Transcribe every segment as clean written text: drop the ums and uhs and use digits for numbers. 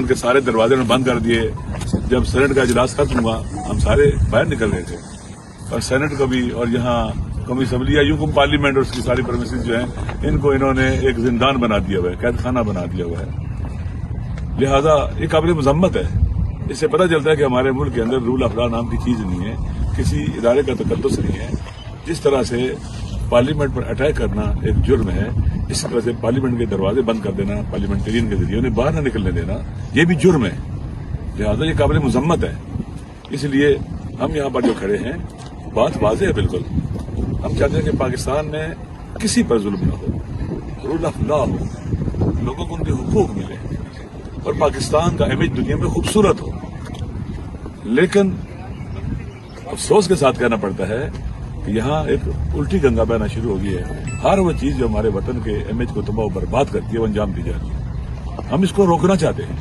के सारे दरवाजे में बंद कर दिए। जब सेनेट का इजलास खत्म हुआ हम सारे बाहर निकल रहे थे और सेनेट को भी और यहाँ कौमी असम्बली या यूं पार्लियामेंट और उसकी सारी प्रेमिसेस जो हैं इनको इन्होंने एक जिंदान बना दिया हुआ है, कैद खाना बना दिया हुआ है। लिहाजा ये काबिल मजम्मत है। इससे पता चलता है कि हमारे मुल्क के अंदर रूल ऑफ लॉ नाम की चीज नहीं है, किसी इदारे का तकद्दुस नहीं है। जिस तरह से पार्लियामेंट पर अटैक करना एक जुर्म है, इस तरह से पार्लियामेंट के दरवाजे बंद कर देना पार्लियामेंटेरियन के जरिए उन्हें बाहर न निकलने देना, ये भी जुर्म है। लिहाजा ये काबिल मजम्मत है। इसलिए हम यहाँ पर जो खड़े हैं बात वाज़ेह है बिल्कुल। हम चाहते हैं कि पाकिस्तान में किसी पर जुल्म न हो, रूल ऑफ लॉ हो, लोगों को उनके हुकूक मिले और पाकिस्तान का इमेज दुनिया में खूबसूरत हो। लेकिन अफसोस के साथ कहना पड़ता है कि यहाँ एक उल्टी गंगा बहना शुरू हो गई है। हर वो चीज जो हमारे वतन के इमेज को तबाह बर्बाद करती है वो अंजाम दी जाती है। हम इसको रोकना चाहते हैं।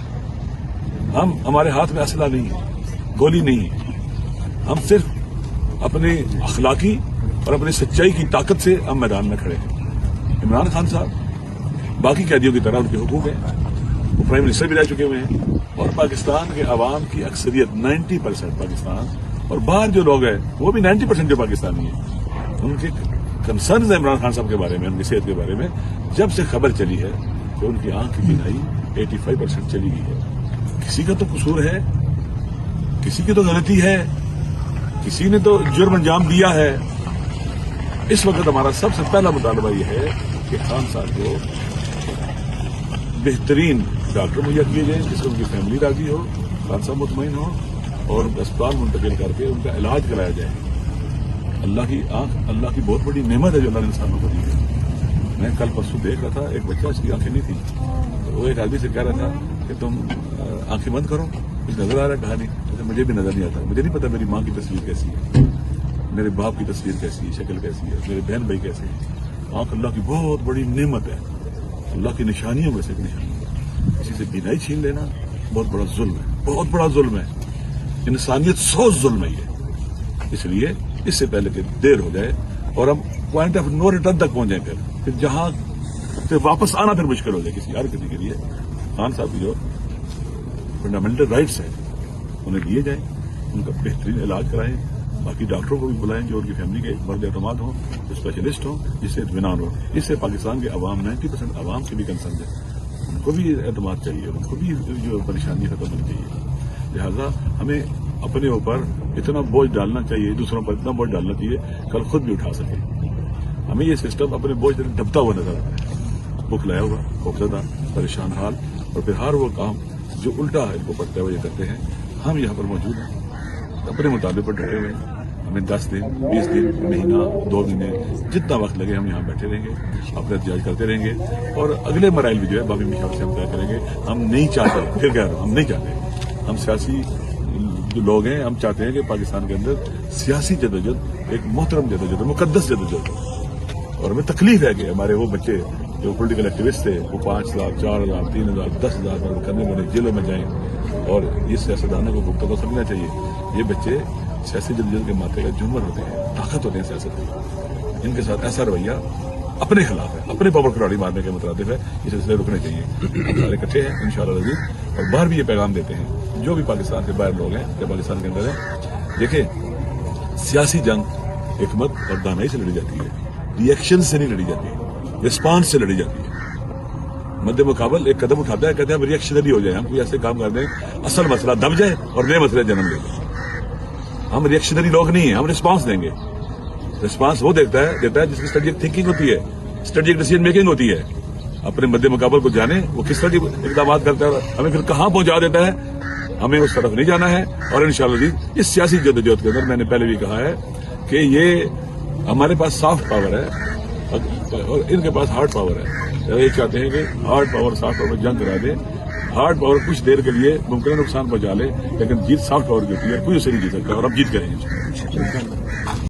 हमारे हाथ में असला नहीं है, गोली नहीं है। हम सिर्फ अपने अखलाकी और अपनी सच्चाई की ताकत से हम मैदान में खड़े हैं। इमरान खान साहब बाकी कैदियों की तरह उनके हुकूक हैं, वो प्राइम मिनिस्टर भी रह चुके हुए हैं और पाकिस्तान के अवाम की अक्सरियत 90% पाकिस्तान और बाहर जो लोग हैं वो भी 90% जो पाकिस्तानी हैं, उनके कंसर्न है इमरान खान साहब के बारे में, उनकी सेहत के बारे में। जब से खबर चली है कि उनकी आंख की बीनाई 85% चली गई है। किसी का तो कसूर है, किसी की तो गलती है, किसी ने तो जुर्म अंजाम दिया है। इस वक्त हमारा सबसे पहला मुतालबा यह है कि खान साहब को बेहतरीन डॉक्टर मुहैया किए जाए जिससे उनकी फैमिली राजी हो, खान साहब मुतमईन हो और अस्पताल मुंतकिल करके उनका इलाज कराया जाए। अल्लाह की आंख अल्लाह की बहुत बड़ी नेमत है जो अल्लाह ने इंसानों को दी है। मैं कल परसों देख रहा था, एक बच्चा इसकी आंखें नहीं थी, तो वो एक आदमी से कह रहा था कि तुम आंखें बंद करो, कुछ नजर आ रहा है कहानी। तो मुझे भी नजर नहीं आता, मुझे नहीं पता मेरी माँ की तस्वीर कैसी है, मेरे बाप की तस्वीर कैसी है, शक्ल कैसी है, मेरे बहन भाई कैसे हैं। आंख अल्लाह की बहुत बड़ी नेमत है, अल्लाह की निशानियों में से एक निशानी है। किसी से बीनाई छीन लेना बहुत बड़ा जुल्म है, बहुत बड़ा जुल्म है। इंसानियत 100 जुल्म है ये। इसलिए इससे पहले कि देर हो जाए और हम पॉइंट ऑफ नो रिटर्न तक पहुंच जाए, फिर जहां से वापस आना फिर मुश्किल हो जाए किसी हर किसी के लिए। खान साहब की जो फंडामेंटल राइट्स हैं उन्हें दिए जाए, उनका बेहतरीन इलाज कराएं, बाकी डॉक्टरों को भी बुलाएं जो उनकी फैमिली के मर्द एतमाद हों, जो स्पेशलिस्ट हों, जिससे इत्मीनान हो। इससे पाकिस्तान के अवाम 90% अवाम की भी कंसर्न है, उनको भी एतमाद चाहिए, उनको भी जो परेशानी खत्म होनी चाहिए। लिहाजा हमें अपने ऊपर इतना बोझ डालना चाहिए, दूसरों पर इतना बोझ डालना चाहिए कल खुद भी उठा सके। हमें ये सिस्टम अपने बोझ दबता हुआ नजर आता है, भूख लाया हुआ, खौफजदा, परेशान हाल और फिर हर वो काम जो उल्टा है इनको पड़ता है वो ये करते हैं। हम यहाँ पर मौजूद हैं, अपने मुताबिक पर डटे हुए हैं। हमें 10 दिन, 20 दिन, महीना, 2 महीने, जितना वक्त लगे हम यहाँ बैठे रहेंगे, अपना एहतजाज करते रहेंगे और अगले मराइल भी जो है बाबी मिशाल से हम तय करेंगे। हम नहीं चाहते, फिर कह रहा हूँ, हम नहीं चाहते, हम सियासी जो लोग हैं, हम चाहते हैं कि पाकिस्तान के अंदर सियासी जदोजहद एक मोहतरम जदोजहद, मुकद्दस जदोजहद। और हमें तकलीफ है कि हमारे वो बच्चे जो पॉलिटिकल एक्टिविस्ट थे वो 5 लाख, 4 लाख, 3 हजार, 10 हजार करने वाले जेलों में जाएं और ये सियासतदानों को गुप्त को समझना चाहिए। ये बच्चे सियासी जदोजहद के माथे का जुम्मर होते हैं, ताकत होते हैं सियासत की। इनके साथ ऐसा रवैया अपने खिलाफ है, अपने पावर खिलाड़ी मारने के मुताबिक है, इस सिलसिले रुकने चाहिए। हम सारे इकट्ठे हैं इंशाअल्लाह अज़ीज़ और बाहर भी ये पैगाम देते हैं जो भी पाकिस्तान से बाहर लोग हैं या पाकिस्तान के अंदर हैं। देखिए, सियासी जंग हिकमत और दानाई से लड़ी जाती है, रिएक्शन से नहीं लड़ी जाती, रिस्पांस से लड़ी जाती है। मध्य मुकाबल एक कदम उठाता है, कहते हैं हम रिएक्शनरी हो जाए, हम कोई ऐसे काम कर दें असल मसला दब जाए और नए मसले जन्म ले। हम रिएक्शनरी लोग नहीं हैं, हम रिस्पांस देंगे। रिस्पांस वो देता है जिसकी स्ट्रेटेजिक थिंकिंग होती है, स्ट्रेटेजिक डिसीजन मेकिंग होती है। अपने मध्य मुकाबल को जाने वो किस तरह की इकदाम करता है, हमें फिर कहां पहुंचा देता है, हमें उस तरफ नहीं जाना है। और इंशाअल्लाह इस सियासी जद्दोजहद के अंदर मैंने पहले भी कहा है कि ये हमारे पास सॉफ्ट पावर है और इनके पास हार्ड पावर है। ये चाहते हैं कि हार्ड पावर सॉफ्ट पावर जंग करा दे। हार्ड पावर कुछ देर के लिए मुमकिन नुकसान पहुंचा ले, लेकिन जीत सॉफ्ट पावर की होती है, कोई उसे नहीं जीत सकता और अब जीत करेंगे।